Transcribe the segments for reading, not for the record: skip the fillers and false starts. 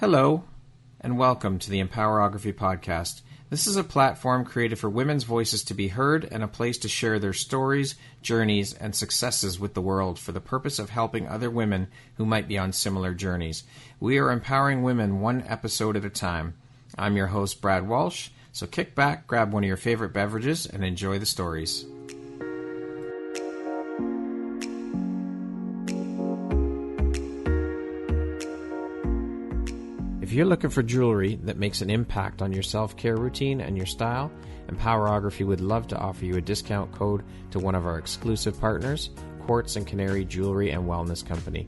Hello, and welcome to the Empowerography Podcast. This is a platform created for women's voices to be heard and a place to share their stories, journeys, and successes with the world for the purpose of helping other women who might be on similar journeys. We are empowering women one episode at a time. I'm your host, Brad Walsh, so kick back, grab one of your favorite beverages, and enjoy the stories. If you're looking for jewelry that makes an impact on your self-care routine and your style, Empowerography would love to offer you a discount code to one of our exclusive partners, Quartz and Canary Jewelry and Wellness Company.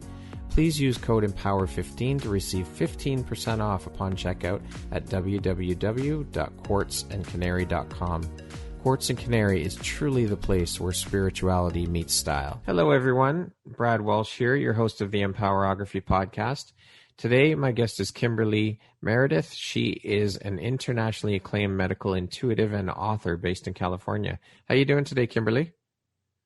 Please use code EMPOWER15 to receive 15% off upon checkout at www.quartzandcanary.com. Quartz and Canary is truly the place where spirituality meets style. Hello everyone, Brad Walsh here, your host of the Empowerography Podcast. Today, my guest is Kimberly Meredith. She is an internationally acclaimed medical intuitive and author based in California. How are you doing today, Kimberly?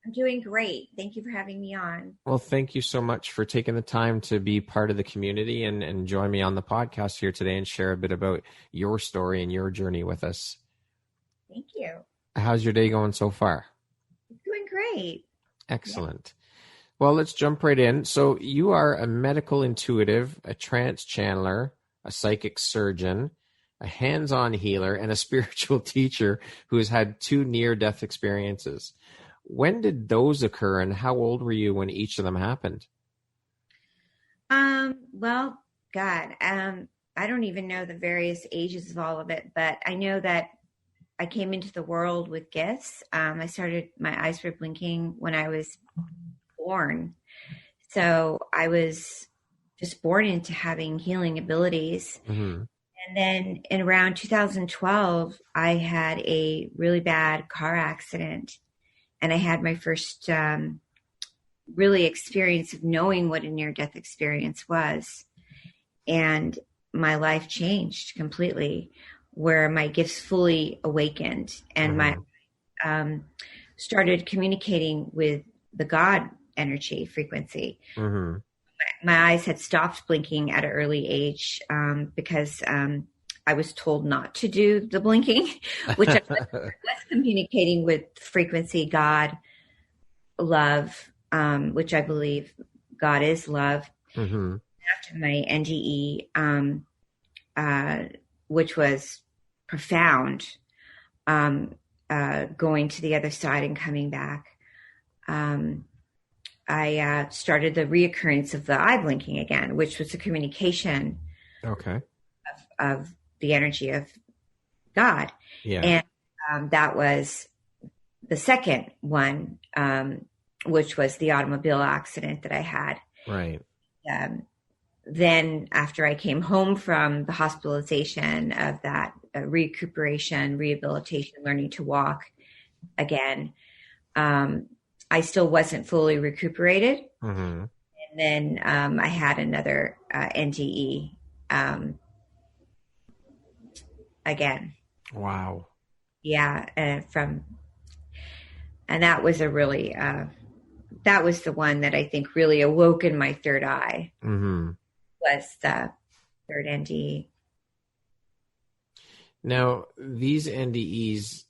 I'm doing great. Thank you for having me on. Well, thank you so much for taking the time to be part of the community and join me on the podcast here today and share a bit about your story and your journey with us. Thank you. How's your day going so far? It's doing great. Excellent. Yeah. Well, let's jump right in. So you are a medical intuitive, a trance channeler, a psychic surgeon, a hands-on healer, and a spiritual teacher who has had 2 near-death experiences. When did those occur, and how old were you when each of them happened? I don't even know the various ages of all of it, but I know that I came into the world with gifts. My eyes were blinking when I was born. So I was just born into having healing abilities. Mm-hmm. And then in around 2012, I had a really bad car accident, and I had my first really experience of knowing what a near-death experience was. And my life changed completely, where my gifts fully awakened, and my started communicating with the God energy frequency. Mm-hmm. My eyes had stopped blinking at an early age because I was told not to do the blinking, which I was communicating with frequency, God, love, which I believe God is love. Mm-hmm. After my NDE, which was profound, going to the other side and coming back, I started the reoccurrence of the eye blinking again, which was a communication of the energy of God. Yeah. And that was the second one, which was the automobile accident that I had. Right. Then after I came home from the hospitalization of that recuperation, rehabilitation, learning to walk again, I still wasn't fully recuperated. Mm-hmm. And then I had another NDE again. Wow. Yeah. And that was that was the one that I think really awoke in my third eye. Mm-hmm. Was the third NDE. Now, these NDEs,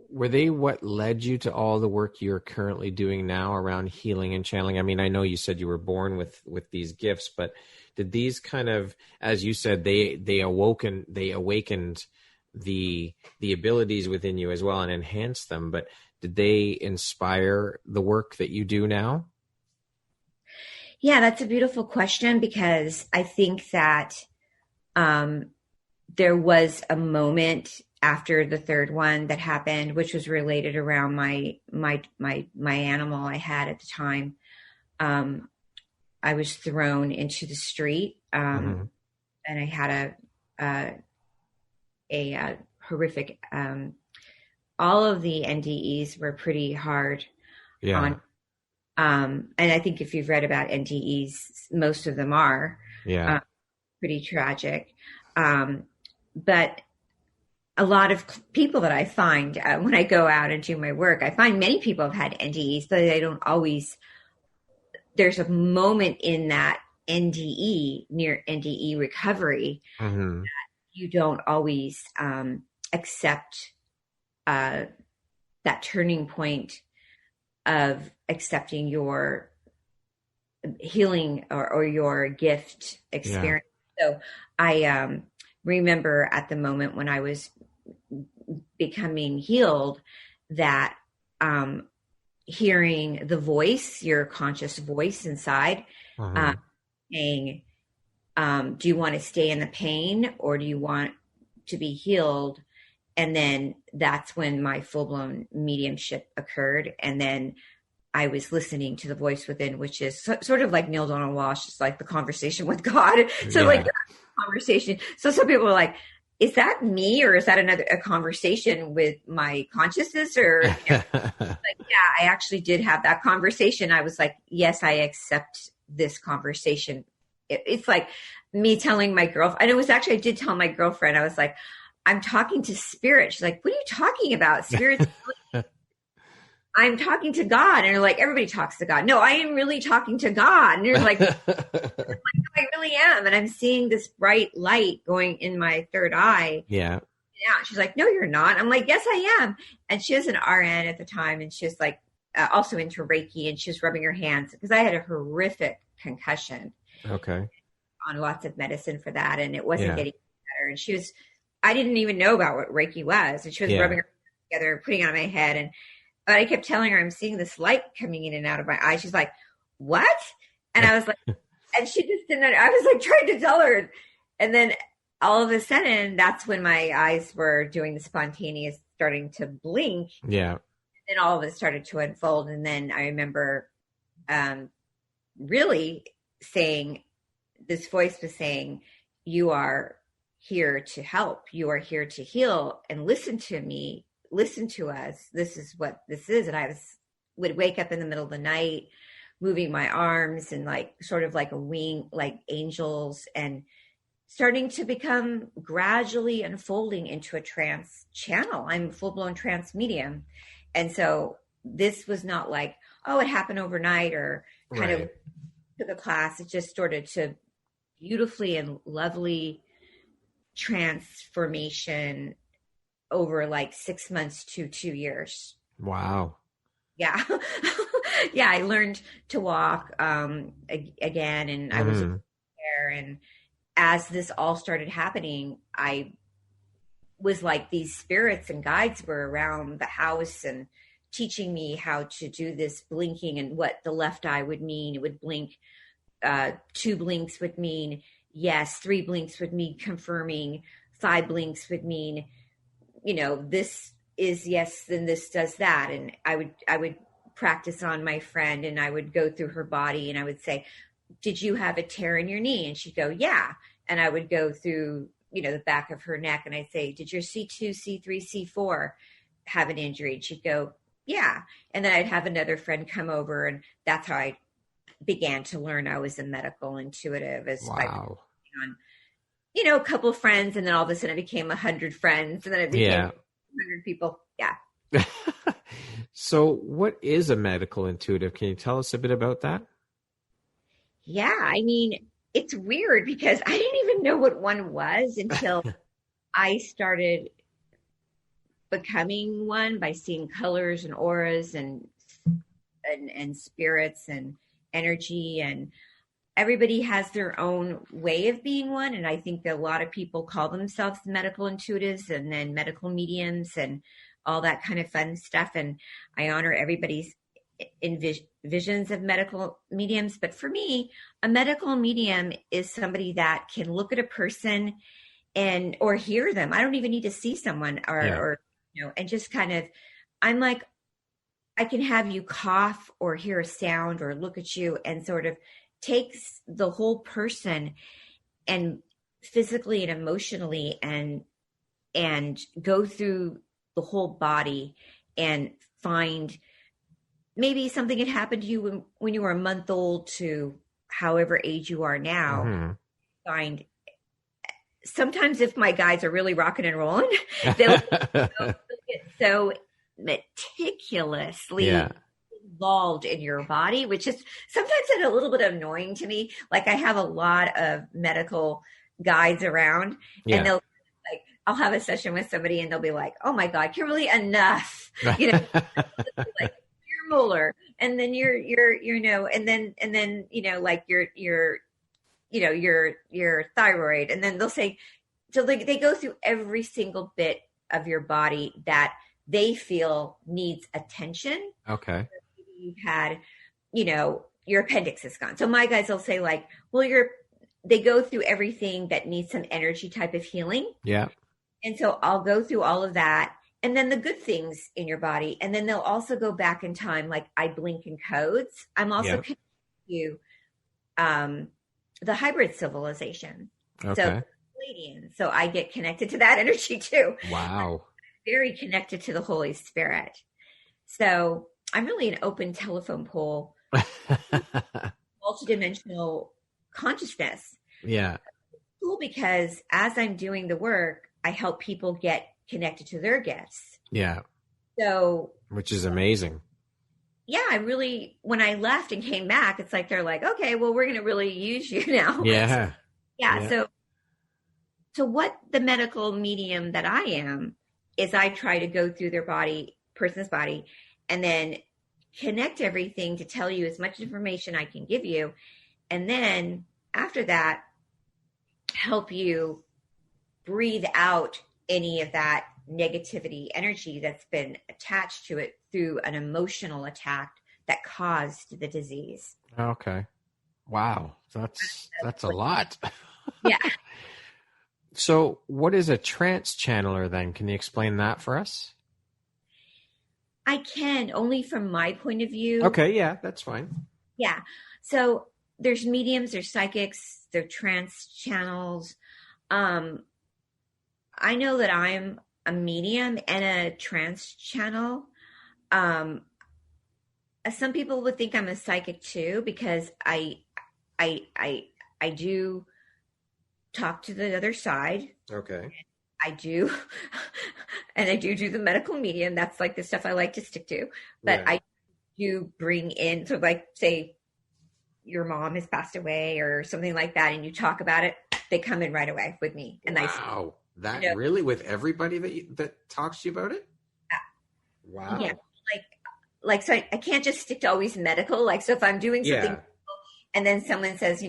were they what led you to all the work you're currently doing now around healing and channeling? I mean, I know you said you were born with these gifts, but did these kind of, as you said, they awakened the abilities within you as well and enhanced them, but did they inspire the work that you do now? Yeah, that's a beautiful question, because I think that there was a moment after the third one that happened, which was related around my animal I had at the time. I was thrown into the street, and I had a horrific. All of the NDEs were pretty hard. Yeah. And I think if you've read about NDEs, most of them are pretty tragic. But a lot of people that I find when I go out and do my work, I find many people have had NDEs, but they don't always, there's a moment in that NDE, near NDE recovery, Mm-hmm. you don't always accept that turning point of accepting your healing or your gift experience. Yeah. So I remember at the moment when I was becoming healed that hearing the voice, your conscious voice inside, saying, do you want to stay in the pain or do you want to be healed? And then that's when my full-blown mediumship occurred. And then I was listening to the voice within, which is sort of like Neil Donald Walsh. It's like the conversation with God. So like conversation. So some people are like, is that me or is that a conversation with my consciousness? Or like, yeah, I actually did have that conversation. I was like, yes, I accept this conversation. It's like me telling my girlfriend. And it was actually, I did tell my girlfriend, I was like, I'm talking to spirit. She's like, what are you talking about? Spirit. I'm talking to God. And you're like, everybody talks to God. No, I am really talking to God. And you're like, I really am. And I'm seeing this bright light going in my third eye. Yeah. She's like, no, you're not. I'm like, yes, I am. And she was an RN at the time. And she was like, also into Reiki. And she was rubbing her hands because I had a horrific concussion. Okay. On lots of medicine for that. And it wasn't getting better. And I didn't even know about what Reiki was. And she was rubbing her hands together, putting it on my head. But I kept telling her, I'm seeing this light coming in and out of my eyes. She's like, what? And I was like, and she just didn't, I was like trying to tell her. And then all of a sudden, that's when my eyes were doing the spontaneous, starting to blink. Yeah. And all of it started to unfold. And then I remember really saying, this voice was saying, you are here to help. You are here to heal and listen to me. Listen to us. This is what this is. And I would wake up in the middle of the night, moving my arms and like sort of like a wing, like angels, and starting to become gradually unfolding into a trance channel. I'm a full-blown trance medium. And so this was not like, oh, it happened overnight or kind of took a class. It just started to beautifully and lovely transformation over like 6 months to 2 years. Wow. Yeah. Yeah. I learned to walk again, and I was there. And as this all started happening, I was like, these spirits and guides were around the house and teaching me how to do this blinking and what the left eye would mean. It would blink. 2 blinks would mean yes. 3 blinks would mean confirming. 5 blinks would mean, this is yes, then this does that. And I would practice on my friend, and I would go through her body and I would say, did you have a tear in your knee? And she'd go, yeah. And I would go through, the back of her neck and I'd say, did your C2, C3, C4 have an injury? And she'd go, yeah. And then I'd have another friend come over, and that's how I began to learn I was a medical intuitive by on, a couple of friends. And then all of a sudden it became 100 friends, and then it became 100 people. Yeah. So what is a medical intuitive? Can you tell us a bit about that? Yeah. I mean, it's weird because I didn't even know what one was until I started becoming one by seeing colors and auras and spirits and energy, and everybody has their own way of being one. And I think that a lot of people call themselves medical intuitives and then medical mediums and all that kind of fun stuff. And I honor everybody's visions of medical mediums. But for me, a medical medium is somebody that can look at a person or hear them. I don't even need to see someone or and just kind of, I'm like, I can have you cough or hear a sound or look at you and sort of takes the whole person and physically and emotionally and go through the whole body and find maybe something had happened to you when you were a month old to however age you are now. Find sometimes if my guides are really rocking and rolling, they'll get so meticulously involved in your body, which is sometimes a little bit annoying to me. Like I have a lot of medical guides around and they'll like, I'll have a session with somebody and they'll be like, oh my God, Kimberly, enough, like your molar. And then your, and then, like your thyroid. And then they'll say, so they go through every single bit of your body that they feel needs attention. Okay. You've had, your appendix is gone. So my guys will say like, well, they go through everything that needs some energy type of healing. Yeah. And so I'll go through all of that and then the good things in your body. And then they'll also go back in time. Like I blink in codes. I'm also connecting you, the hybrid civilization. Okay. So Palladian. So I get connected to that energy too. Wow. Very connected to the Holy Spirit. So I'm really an open telephone pole, multidimensional consciousness. Yeah. It's cool because as I'm doing the work, I help people get connected to their gifts. Yeah. So, which is amazing. Yeah, when I left and came back, it's like, they're like, okay, well, we're going to really use you now. Yeah. Yeah. So what the medical medium that I am is I try to go through person's body, and then connect everything to tell you as much information I can give you. And then after that, help you breathe out any of that negativity energy that's been attached to it through an emotional attack that caused the disease. Okay. Wow. That's a lot. Yeah. So what is a trance channeler then? Can you explain that for us? I can, only from my point of view. Okay. Yeah, that's fine. Yeah. So there's mediums, there's psychics, there's trance channels. I know that I'm a medium and a trance channel. Some people would think I'm a psychic too, because I do talk to the other side. Okay. I do. And I do the medical medium. That's like the stuff I like to stick to. But I do bring in, so like say your mom has passed away or something like that, and you talk about it, they come in right away with me. And wow. That really with everybody that talks to you about it? Yeah. Wow. Yeah. Like, so I can't just stick to always medical. Like, so if I'm doing something and then someone says,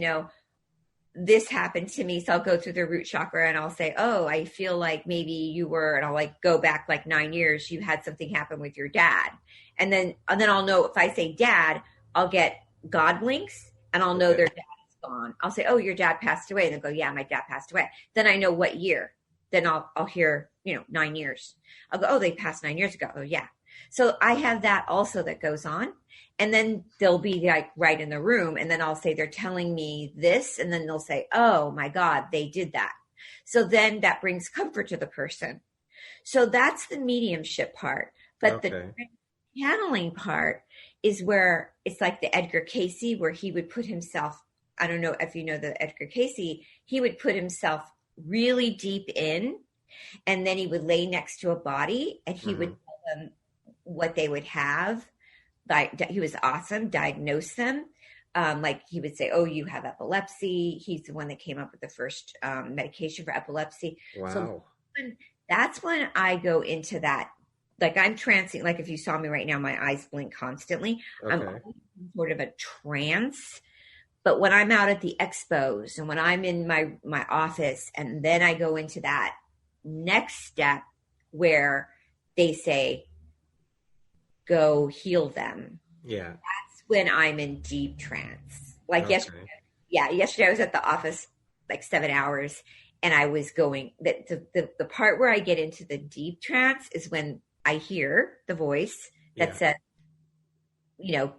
this happened to me. So I'll go through the root chakra and I'll say, oh, I feel like maybe you were, and I'll like go back like 9 years, you had something happen with your dad. And then I'll know if I say dad, I'll get God links and I'll know their dad is gone. I'll say, oh, your dad passed away. And they'll go, yeah, my dad passed away. Then I know what year. Then I'll hear, 9 years. I'll go, oh, they passed 9 years ago. Oh, yeah. So I have that also that goes on. And then they'll be like right in the room. And then I'll say, they're telling me this. And then they'll say, oh my God, they did that. So then that brings comfort to the person. So that's the mediumship part. But the channeling part is where it's like the Edgar Cayce, where he would put himself, I don't know if you know the Edgar Cayce, he would put himself really deep in, and then he would lay next to a body and he would tell them what they would have. Like, he was awesome, diagnose them. Like he would say, oh, you have epilepsy. He's the one that came up with the first medication for epilepsy. Wow. So that's when I go into that. Like I'm trancing, like if you saw me right now, my eyes blink constantly. Okay. I'm in sort of a trance. But when I'm out at the expos and when I'm in my office, and then I go into that next step where they say, go heal them. Yeah. That's when I'm in deep trance. Like yesterday I was at the office like 7 hours, and I was going, the part where I get into the deep trance is when I hear the voice that says,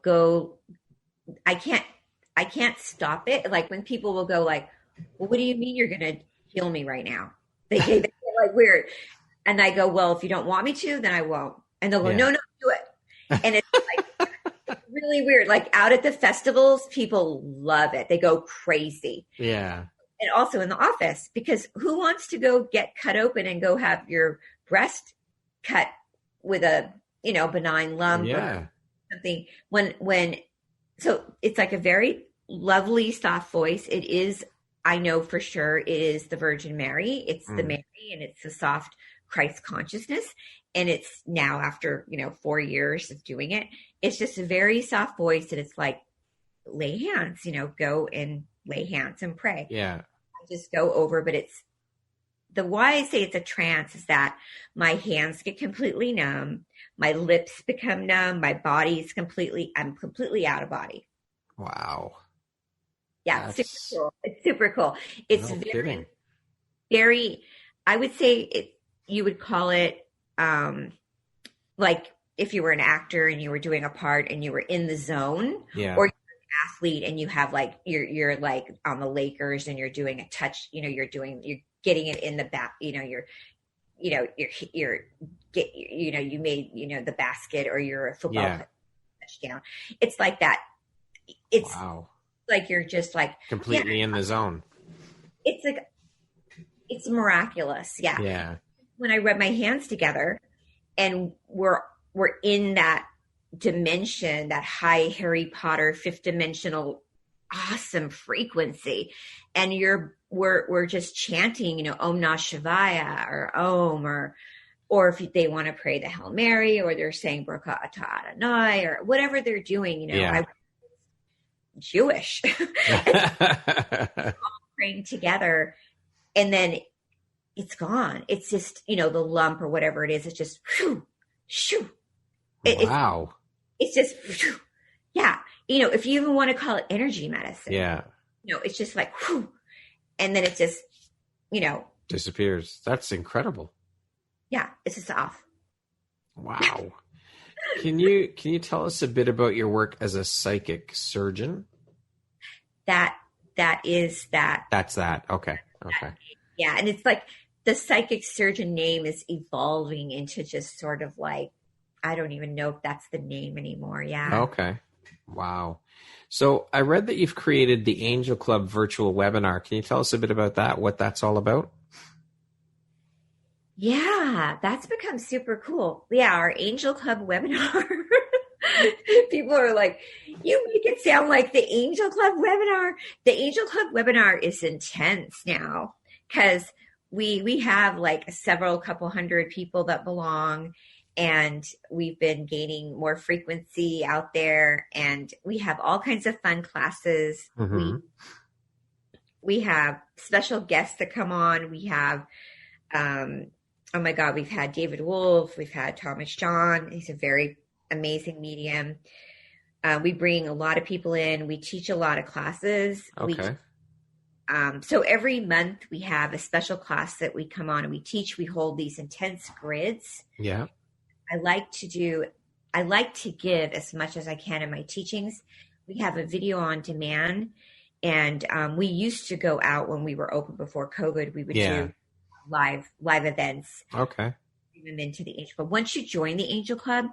go, I can't stop it. Like when people will go like, well, what do you mean you're going to heal me right now? They get like weird. And I go, well, if you don't want me to, then I won't. And they'll go, no, do it. And it's like really weird. Like out at the festivals, people love it. They go crazy. Yeah. And also in the office, because who wants to go get cut open and go have your breast cut with a, benign lump? Yeah. something so it's like a very lovely, soft voice. It is, I know for sure, it is the Virgin Mary. It's the Mary, and it's the soft Christ consciousness. And it's now after, 4 years of doing it, it's just a very soft voice. And it's like, lay hands, go and lay hands and pray. Yeah. I just go over, but why I say it's a trance is that my hands get completely numb. My lips become numb. My body is I'm completely out of body. Wow. Yeah. Super cool. It's super cool. It's kidding. Very, I would say you would call it, like if you were an actor and you were doing a part and you were in the zone, yeah. Or you're an athlete and you have like, you're like on the Lakers and you're doing a touch, you're getting it in the back, you made, the basket, or you're a football touchdown. It's like that. It's like, you're just like completely in the zone. It's like, it's miraculous. Yeah. Yeah. When I rub my hands together and we're in that dimension, that high Harry Potter, fifth dimensional, awesome frequency. And we're just chanting, Om Namah Shivaya or Om, or if they want to pray the Hail Mary, or they're saying Baruch Atah Adonai, or whatever they're doing, I'm Jewish, praying together, and then it's gone. It's just, the lump or whatever it is. It's just, shoo. Wow. It's just, yeah. If you even want to call it energy medicine. Yeah. It's just like, whew, and then it just, disappears. That's incredible. Yeah. It's just off. Wow. Can you tell us a bit about your work as a psychic surgeon? That's that. Okay. Yeah. And it's like the psychic surgeon name is evolving into just sort of like, I don't even know if that's the name anymore. Yeah. Okay. Wow. So I read that you've created the Angel Club virtual webinar. Can you tell us a bit about that, what that's all about? Yeah, that's become super cool. Yeah, our Angel Club webinar. People are like, you make it sound like the Angel Club webinar. The Angel Club webinar is intense now because we have like couple hundred people that belong, and we've been gaining more frequency out there, and we have all kinds of fun classes. Mm-hmm. We have special guests that come on. We have, oh my God, we've had David Wolf. We've had Thomas John. He's a very amazing medium. We bring a lot of people in. We teach a lot of classes. Okay. So every month we have a special class that we come on and we teach. We hold these intense grids. Yeah. I like to give as much as I can in my teachings. We have a video on demand, and we used to go out when we were open before COVID. We would do live events. Okay. Bring them into the Angel Club. Once you join the Angel Club,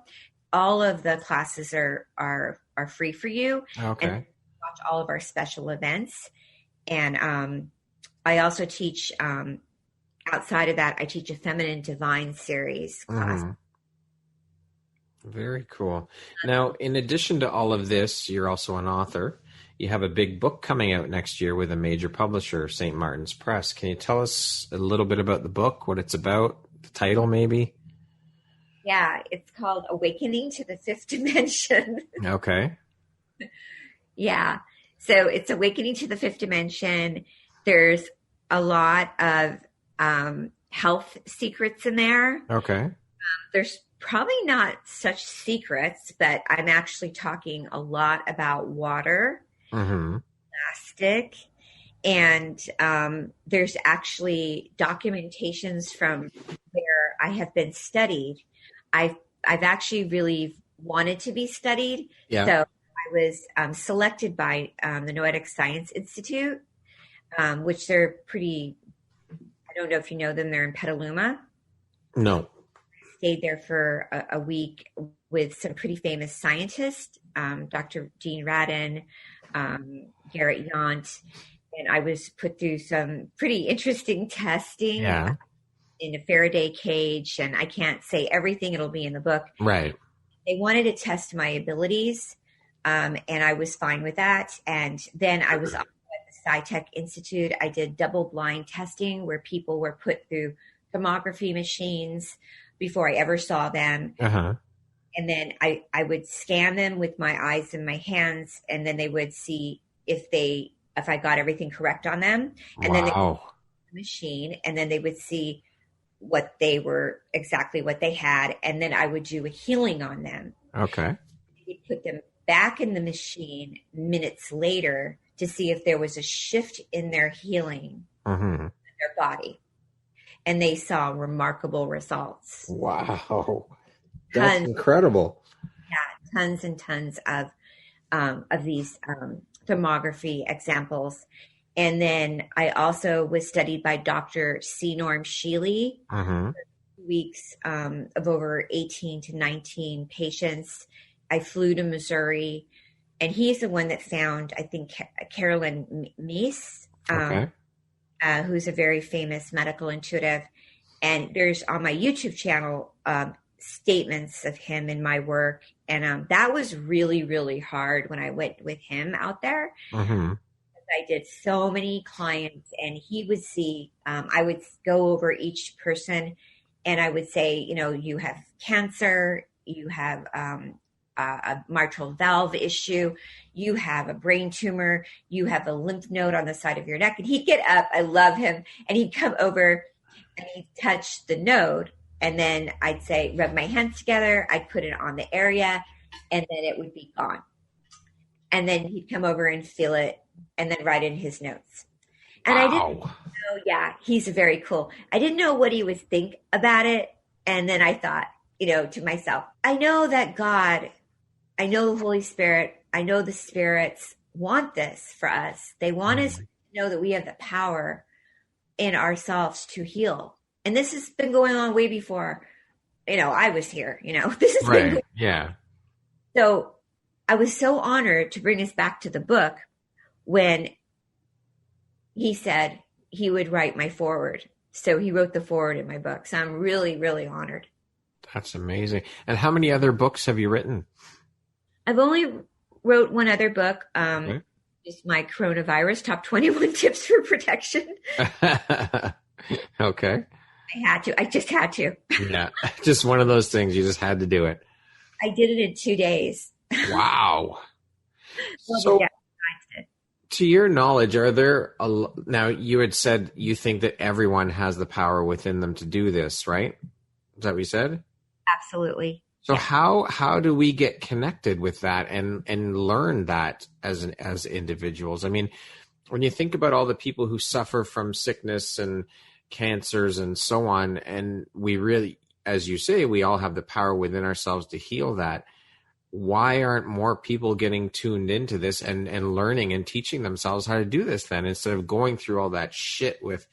all of the classes are free for you. Okay. And watch all of our special events. And I also teach, outside of that, I teach a Feminine Divine series class. Mm-hmm. Very cool. Now, in addition to all of this, you're also an author. You have a big book coming out next year with a major publisher, St. Martin's Press. Can you tell us a little bit about the book, what it's about, the title maybe? Yeah, it's called Awakening to the Fifth Dimension. Okay. Yeah. So it's Awakening to the Fifth Dimension. There's a lot of health secrets in there. Okay. There's probably not such secrets, but I'm actually talking a lot about water, plastic, and there's actually documentations from where I have been studied. I've actually really wanted to be studied. Yeah. So I was selected by the Noetic Science Institute, which they're pretty, I don't know if you know them, they're in Petaluma. No. Stayed there for a week with some pretty famous scientists, Dr. Dean Radin, Garrett Yaunt, and I was put through some pretty interesting testing in a Faraday cage, and I can't say everything, it'll be in the book. Right. They wanted to test my abilities, and I was fine with that. And then I was also at the SciTech Institute. I did double-blind testing where people were put through thermography machines before I ever saw them. Uh-huh. And then I would scan them with my eyes and my hands, and then they would see if I got everything correct on them. And then they would the machine, and then they would see exactly what they had. And then I would do a healing on them. Okay. I would put them back in the machine minutes later to see if there was a shift in their healing, in their body. And they saw remarkable results. Wow. That's incredible. Yeah, tons and tons of these thermography examples. And then I also was studied by Dr. C. Norm Shealy for 2 weeks of over 18 to 19 patients. I flew to Missouri, and he's the one that found, I think, Carolyn Meese, who's a very famous medical intuitive. And there's on my YouTube channel statements of him in my work. And that was really, really hard when I went with him out there. I did so many clients, and he would see, I would go over each person, and I would say, you have cancer, you have a mitral valve issue, you have a brain tumor, you have a lymph node on the side of your neck. And he'd get up, I love him, and he'd come over and he'd touch the node. And then I'd say, rub my hands together, I'd put it on the area, and then it would be gone. And then he'd come over and feel it, and then write in his notes. And I didn't know, he's very cool. I didn't know what he would think about it. And then I thought, to myself, I know that God, I know the Holy Spirit, I know the spirits want this for us. They want us to know that we have the power in ourselves to heal. And this has been going on way before, I was here, this has been. Yeah. So I was so honored to bring us back to the book when he said he would write my foreword. So he wrote the foreword in my book. So I'm really, really honored. That's amazing. And how many other books have you written? I've only wrote one other book. Just my coronavirus, top 21 tips for protection. Okay. I just had to. Yeah. Just one of those things. You just had to do it. I did it in 2 days. Wow. So, to your knowledge, are there now you had said you think that everyone has the power within them to do this, right? Is that what you said? Absolutely. So how do we get connected with that and learn that as individuals? I mean, when you think about all the people who suffer from sickness and cancers and so on, and we really, as you say, we all have the power within ourselves to heal that. Why aren't more people getting tuned into this and learning and teaching themselves how to do this then, instead of going through all that shit with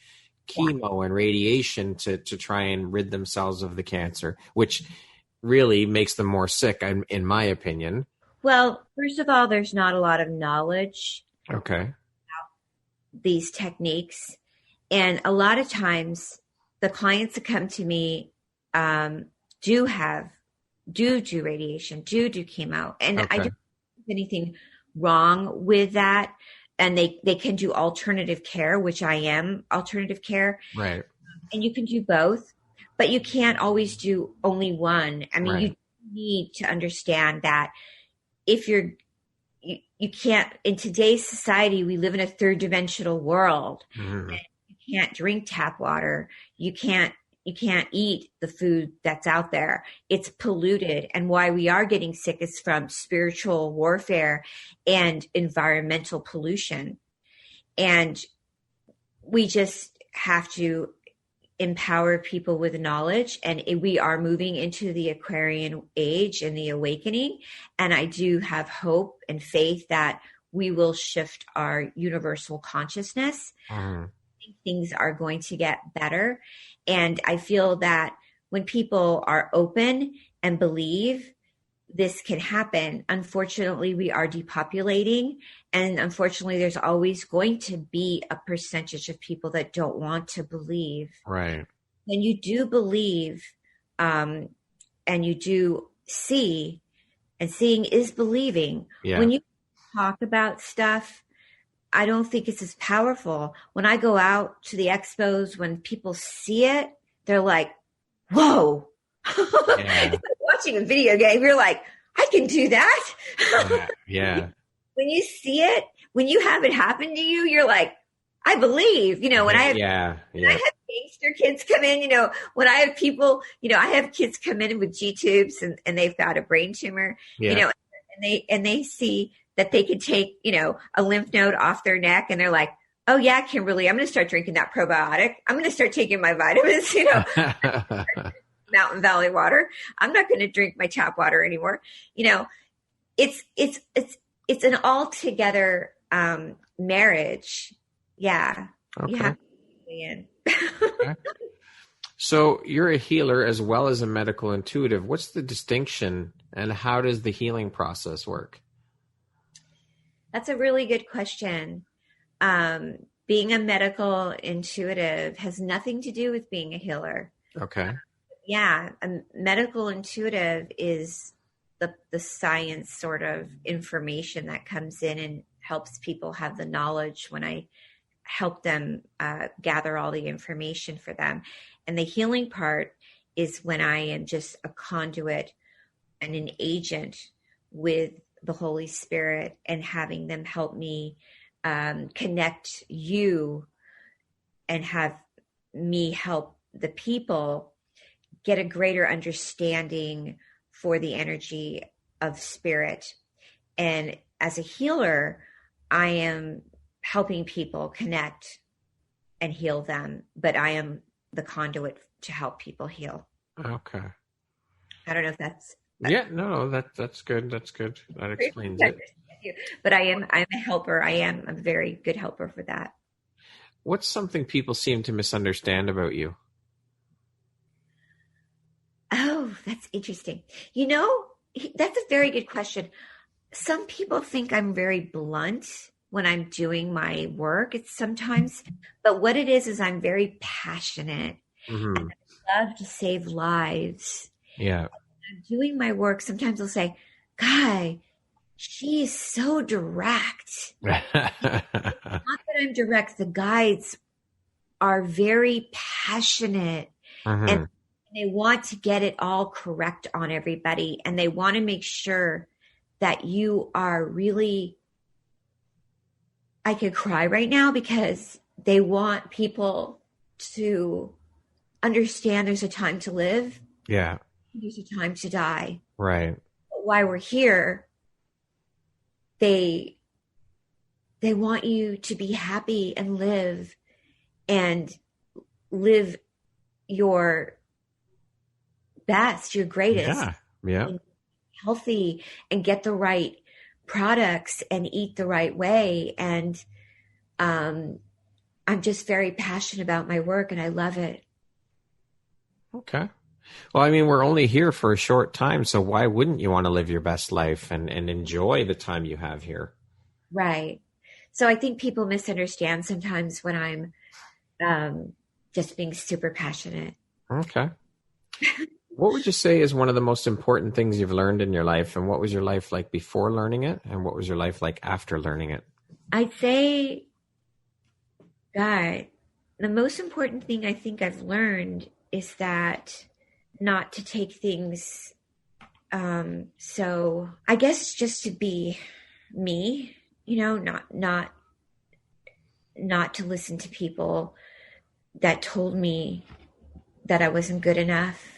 chemo and radiation to try and rid themselves of the cancer, which really makes them more sick, in my opinion? Well, first of all, there's not a lot of knowledge about these techniques. And a lot of times the clients that come to me do radiation, do chemo. And I don't think anything wrong with that. And they can do alternative care, which I am alternative care. Right. And you can do both, but you can't always do only one. I mean, you need to understand that if you can't, in today's society, we live in a third dimensional world. And you can't drink tap water. You can't eat the food that's out there. It's polluted. And why we are getting sick is from spiritual warfare and environmental pollution. And we just have to empower people with knowledge. And we are moving into the Aquarian age and the awakening. And I do have hope and faith that we will shift our universal consciousness. I think things are going to get better. And I feel that when people are open and believe this can happen, unfortunately, we are depopulating. And unfortunately, there's always going to be a percentage of people that don't want to believe. Right. When you do believe and you do see, and seeing is believing. Yeah. When you talk about stuff, I don't think it's as powerful. When I go out to the expos, when people see it, they're like, whoa. Yeah. It's like watching a video game. You're like, I can do that. Yeah. When you see it, when you have it happen to you, you're like, I believe, when I have, when I have gangster kids come in, when I have people, I have kids come in with G tubes and they've got a brain tumor, and they see that they could take, a lymph node off their neck, and they're like, oh yeah, Kimberly, I'm going to start drinking that probiotic. I'm going to start taking my vitamins, Mountain Valley water. I'm not going to drink my tap water anymore. It's an altogether marriage. Yeah. Okay. You have to be in. Okay. So you're a healer as well as a medical intuitive. What's the distinction, and how does the healing process work? That's a really good question. Being a medical intuitive has nothing to do with being a healer. Okay. Yeah. A medical intuitive is the science sort of information that comes in and helps people have the knowledge when I help them gather all the information for them. And the healing part is when I am just a conduit and an agent with the Holy Spirit and having them help me connect you and have me help the people get a greater understanding for the energy of spirit. And as a healer, I am helping people connect and heal them, but I am the conduit to help people heal. Okay. I don't know if that's that's good. That's good. That explains it. But I'm a helper. I'm a very good helper for that. What's something people seem to misunderstand about you? Oh, that's interesting. That's a very good question. Some people think I'm very blunt when I'm doing my work. It's sometimes, but what it is I'm very passionate. Mm-hmm. And I love to save lives. Yeah. When I'm doing my work, sometimes I'll say, Guy, she is so direct. Not that I'm direct. The guides are very passionate. Mm-hmm. And they want to get it all correct on everybody. And they want to make sure that you are really, I could cry right now because they want people to understand there's a time to live. Yeah. There's a time to die. Right. But while we're here, they want you to be happy and live your best, your greatest. Yeah. And healthy and get the right products and eat the right way. And I'm just very passionate about my work and I love it. Okay. Well, I mean, we're only here for a short time, so why wouldn't you want to live your best life and enjoy the time you have here? Right. So I think people misunderstand sometimes when I'm just being super passionate. Okay. What would you say is one of the most important things you've learned in your life, and what was your life like before learning it, and what was your life like after learning it? I'd say, God, the most important thing I think I've learned is that not to take things, so I guess just to be me, not to listen to people that told me that I wasn't good enough,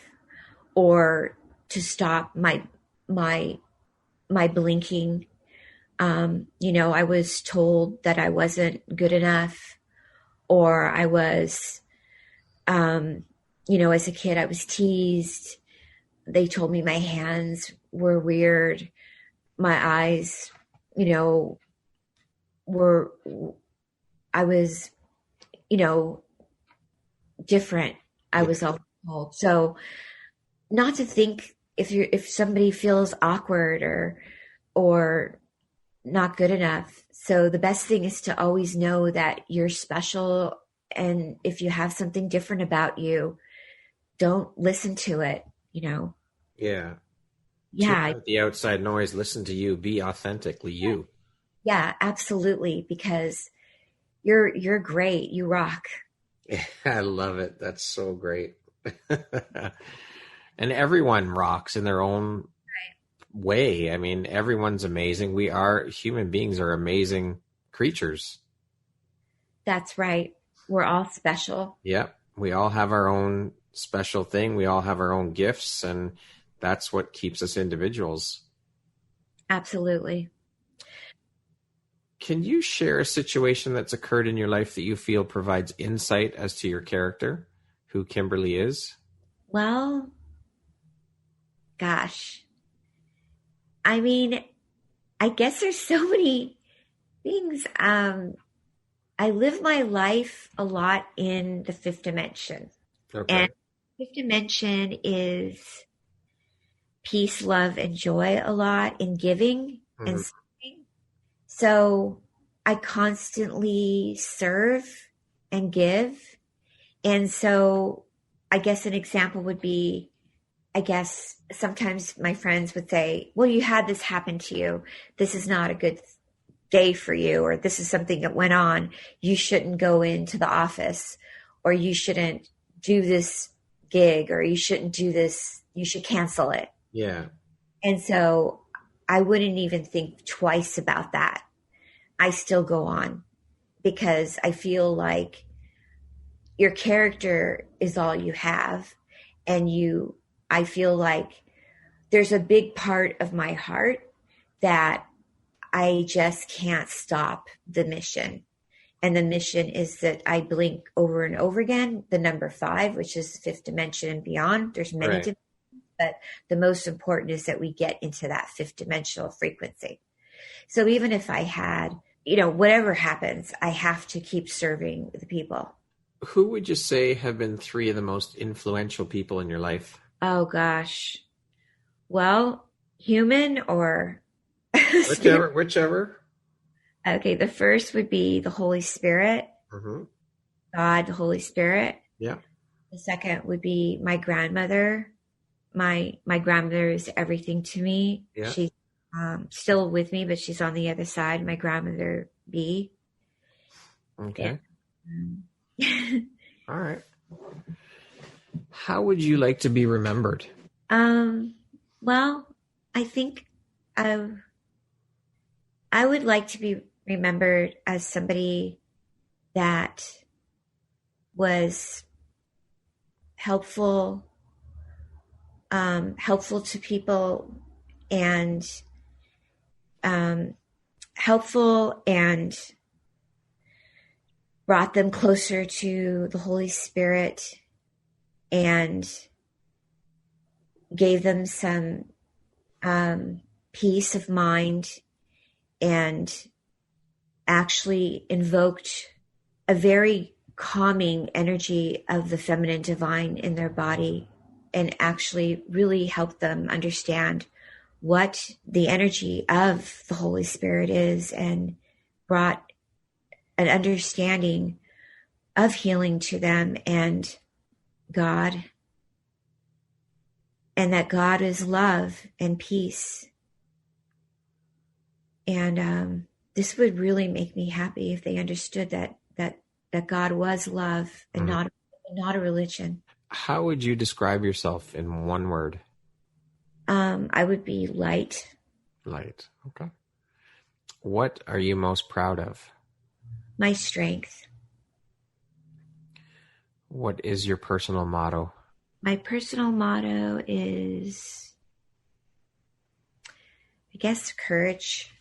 or to stop my blinking. I was told that I wasn't good enough, or I was, as a kid, I was teased. They told me my hands were weird. My eyes, I was, different. I was all told. So not to think if somebody feels awkward or not good enough. So the best thing is to always know that you're special. And if you have something different about you, don't listen to it, Yeah. Yeah. Tune out the outside noise. Listen to you. Be authentically you. Yeah, absolutely. Because you're great. You rock. I love it. That's so great. And everyone rocks in their own way. I mean, everyone's amazing. Human beings are amazing creatures. That's right. We're all special. Yep. We all have our own special thing. We all have our own gifts, and that's what keeps us individuals. Absolutely. Can you share a situation that's occurred in your life that you feel provides insight as to your character, who Kimberly is? Well, gosh. I mean, I guess there's so many things. I live my life a lot in the fifth dimension. Okay. And fifth dimension is peace, love, and joy a lot in giving and serving. So I constantly serve and give. And so I guess an example would be, I guess sometimes my friends would say, well, you had this happen to you. This is not a good day for you, or this is something that went on. You shouldn't go into the office, or you shouldn't do this gig, or you shouldn't do this. You should cancel it. Yeah. And so I wouldn't even think twice about that. I still go on because I feel like your character is all you have. And I feel like there's a big part of my heart that I just can't stop the mission. And the mission is that I blink over and over again, the number 5, which is the fifth dimension and beyond. There's many dimensions, but the most important is that we get into that fifth dimensional frequency. So even if I had, whatever happens, I have to keep serving the people. Who would you say have been 3 of the most influential people in your life? Oh, gosh. Well, human or... Whichever. Okay, the first would be the Holy Spirit. Mm-hmm. God, the Holy Spirit. Yeah. The second would be my grandmother. My grandmother is everything to me. Yeah. She's still with me, but she's on the other side. My grandmother B. Okay. Yeah. All right. How would you like to be remembered? Well, I think I would like to be remembered as somebody that was helpful to people, and helpful and brought them closer to the Holy Spirit and gave them some peace of mind, and actually invoked a very calming energy of the feminine divine in their body, and actually really helped them understand what the energy of the Holy Spirit is, and brought an understanding of healing to them and God, and that God is love and peace. And this would really make me happy if they understood that God was love and not a religion. How would you describe yourself in one word? I would be light. Light. Okay. What are you most proud of? My strength. What is your personal motto? My personal motto is, I guess, courage.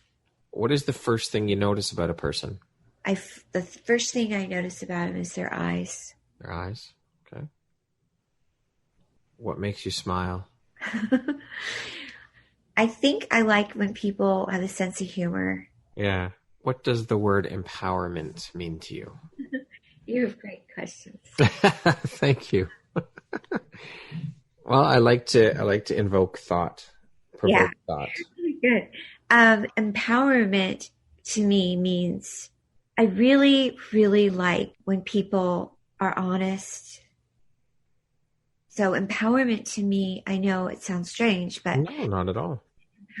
What is the first thing you notice about a person? The first thing I notice about them is their eyes. Their eyes. Okay. What makes you smile? I think I like when people have a sense of humor. Yeah. What does the word empowerment mean to you? You have great questions. Thank you. Well, I like to invoke thought, provoke thought. Really good. Empowerment to me means I really, really like when people are honest, So empowerment to me, I know it sounds strange, but no, not at all.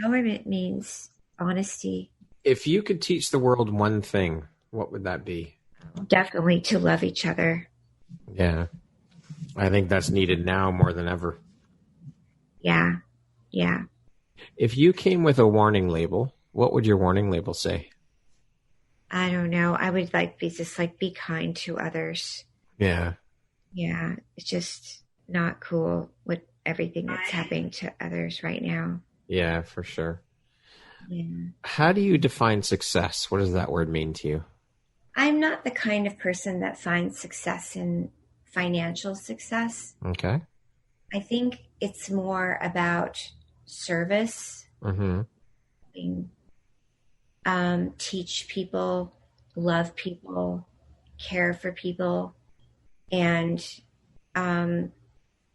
Empowerment means honesty. If you could teach the world one thing, what would that be? Definitely to love each other. Yeah. I think that's needed now more than ever. Yeah. Yeah. If you came with a warning label, what would your warning label say? I don't know. I would be kind to others. Yeah. Yeah. It's just not cool with everything that's happening to others right now. Yeah, for sure. Yeah. How do you define success? What does that word mean to you? I'm not the kind of person that finds success in financial success. Okay. I think it's more about service. Mm-hmm. Teach people, love people, care for people. And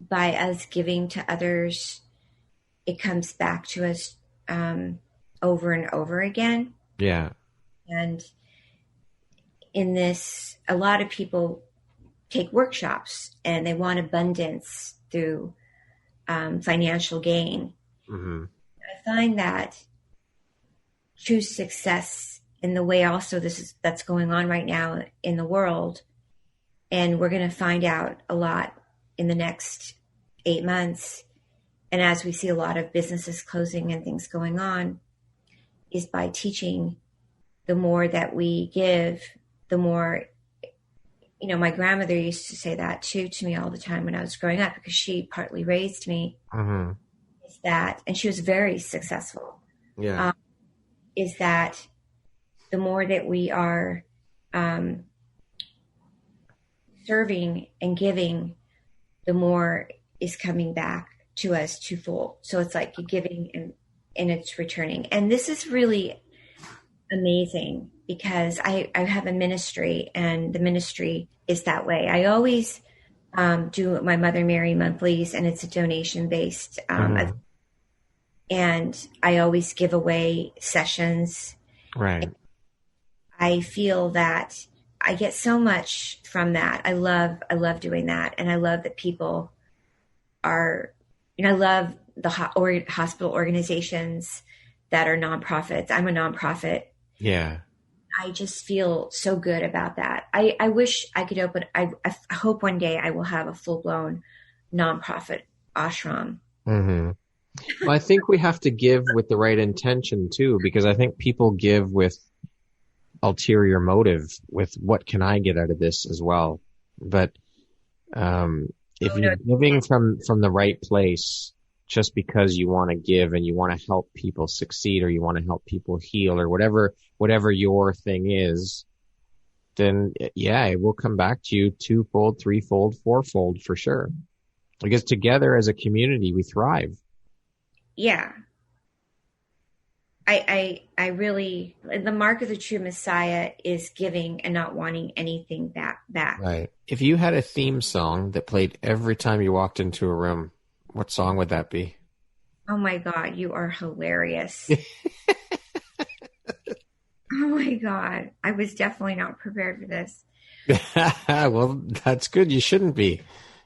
by us giving to others, it comes back to us over and over again. Yeah. And in this, a lot of people take workshops and they want abundance through financial gain. Mm-hmm. I find that true success in the way also that's going on right now in the world, and we're going to find out a lot in the next 8 months, and as we see a lot of businesses closing and things going on, is by teaching. The more that we give, the more, my grandmother used to say that too to me all the time when I was growing up, because she partly raised me. Mm-hmm. Is that, and she was very successful. Yeah. Is that the more that we are serving and giving, the more is coming back to us twofold. So it's like you're giving and it's returning. And this is really amazing because I have a ministry, and the ministry is that way. I always do my Mother Mary monthlies, and it's a donation based. And I always give away sessions. Right. I feel that I get so much from that. I love doing that. And I love that people are, I love the hospital organizations that are nonprofits. I'm a nonprofit. Yeah. I just feel so good about that. I wish I could open, I hope one day I will have a full blown nonprofit ashram. Mm-hmm. Well, I think we have to give with the right intention too, because I think people give with ulterior motive, with what can I get out of this as well. But if you're giving from the right place, just because you want to give and you want to help people succeed, or you want to help people heal, or whatever your thing is, then yeah, it will come back to you twofold, threefold, fourfold for sure. Because together as a community, we thrive. Yeah. I really, the mark of the true Messiah is giving and not wanting anything back. Right. If you had a theme song that played every time you walked into a room, what song would that be? Oh my God, you are hilarious. Oh my God. I was definitely not prepared for this. Well, that's good. You shouldn't be.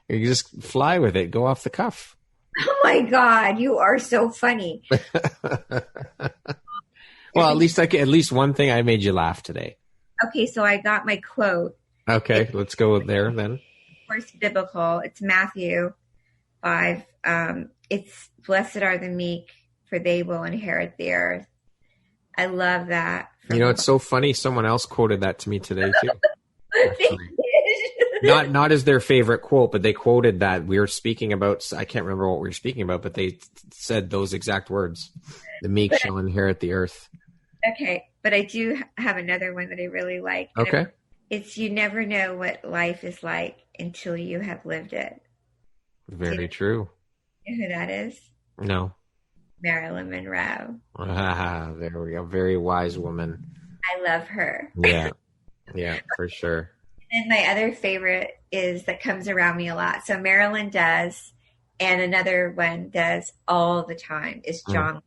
You just fly with it. Go off the cuff. Oh my God, you are so funny. Well, at least one thing, I made you laugh today. Okay, so I got my quote. Okay, let's go there then. Of course, biblical. It's Matthew 5. It's blessed are the meek, for they will inherit the earth. I love that. It's so funny. Someone else quoted that to me today too. Not as their favorite quote, but they quoted that. We were speaking about, I can't remember what we were speaking about, but they said those exact words. The meek shall inherit the earth. Okay, but I do have another one that I really like. Okay. It's you never know what life is like until you have lived it. Very true. You know who that is? No. Marilyn Monroe. There we go. Very wise woman. I love her. Yeah, for sure. And my other favorite is that comes around me a lot. So Marilyn does, and another one does all the time is John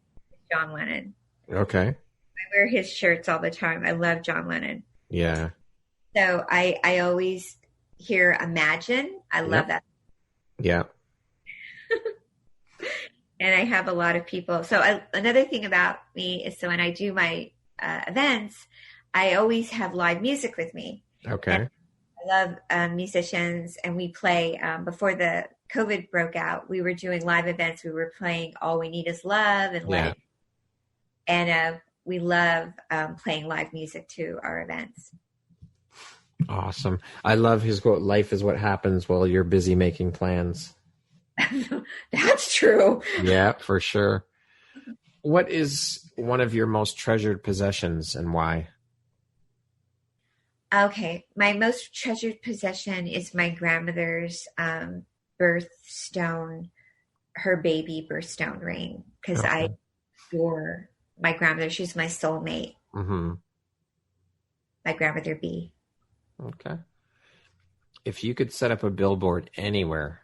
Lennon. Okay. I wear his shirts all the time. I love John Lennon. Yeah. So I always hear Imagine. I love that. Yeah. And I have a lot of people. So another thing about me is, so when I do my events, I always have live music with me. Okay. And I love musicians, and we play, before the COVID broke out, we were doing live events. We were playing All We Need Is Love and Yeah. we love playing live music to our events. Awesome. I love his quote, "Life is what happens while you're busy making plans." That's true. Yeah, for sure. What is one of your most treasured possessions and why? Okay. My most treasured possession is my grandmother's birthstone, her baby birthstone ring, because Okay. I adore my grandmother. She's my soulmate. Mm-hmm. My grandmother B. Okay. If you could set up a billboard anywhere,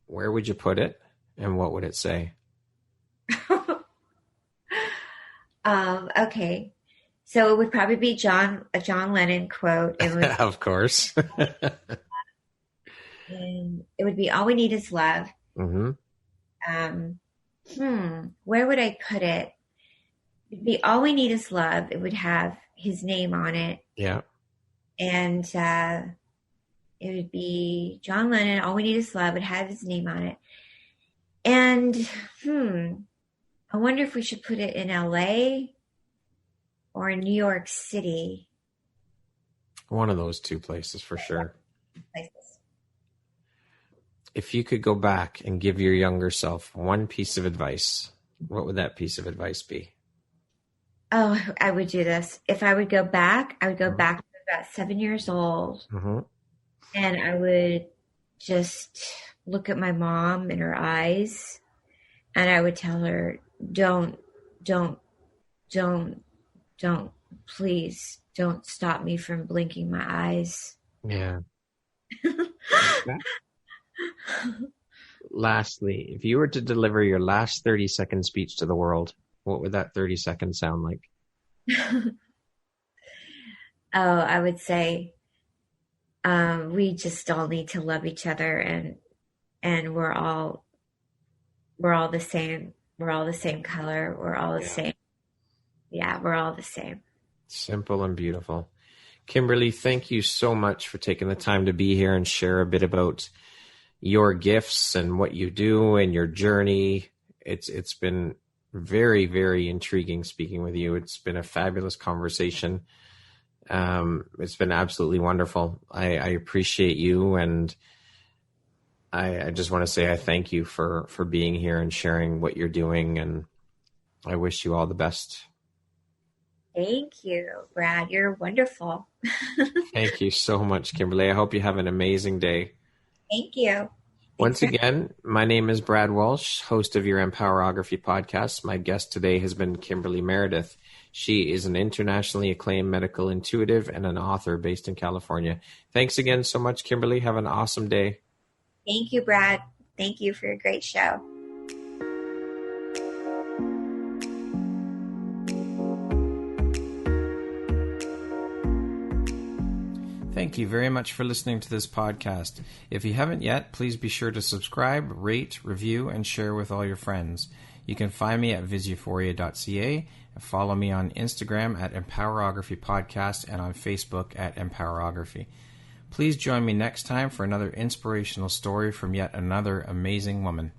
where would you put it and what would it say? Okay. So it would probably be a John Lennon quote. It would, Of course. and it would be "All we need is love." Mm-hmm. Where would I put it? It'd be "All we need is love." It would have his name on it. Yeah. And it would be John Lennon, "All we need is love." It would have his name on it. And I wonder if we should put it in LA or in New York City. One of those two places for sure. Places. If you could go back and give your younger self one piece of advice, what would that piece of advice be? Oh, I would do this. If I would go back, I would go back to about 7 years old. Mm-hmm. And I would just look at my mom in her eyes, and I would tell her, don't, please don't stop me from blinking my eyes. Yeah. Okay. Lastly, if you were to deliver your last 30-second speech to the world, what would that 30 seconds sound like? I would say, we just all need to love each other, and we're all the same. We're all the same color. We're all the same. Yeah, we're all the same. Simple and beautiful. Kimberly, thank you so much for taking the time to be here and share a bit about your gifts and what you do and your journey. It's been very, very intriguing speaking with you. It's been a fabulous conversation. It's been absolutely wonderful. I appreciate you, and I just want to say I thank you for being here and sharing what you're doing, and I wish you all the best. Thank you, Brad. You're wonderful. Thank you so much, Kimberly. I hope you have an amazing day. Thank you. Once again, my name is Brad Walsh, host of your Empowerography Podcast. My guest today has been Kimberly Meredith. She is an internationally acclaimed medical intuitive and an author based in California. Thanks again so much, Kimberly. Have an awesome day. Thank you, Brad. Thank you for a great show. Thank you very much for listening to this podcast. If you haven't yet, please be sure to subscribe, rate, review, and share with all your friends. You can find me at viseuphoria.ca and follow me on Instagram at Empowerography Podcast and on Facebook at Empowerography. Please join me next time for another inspirational story from yet another amazing woman.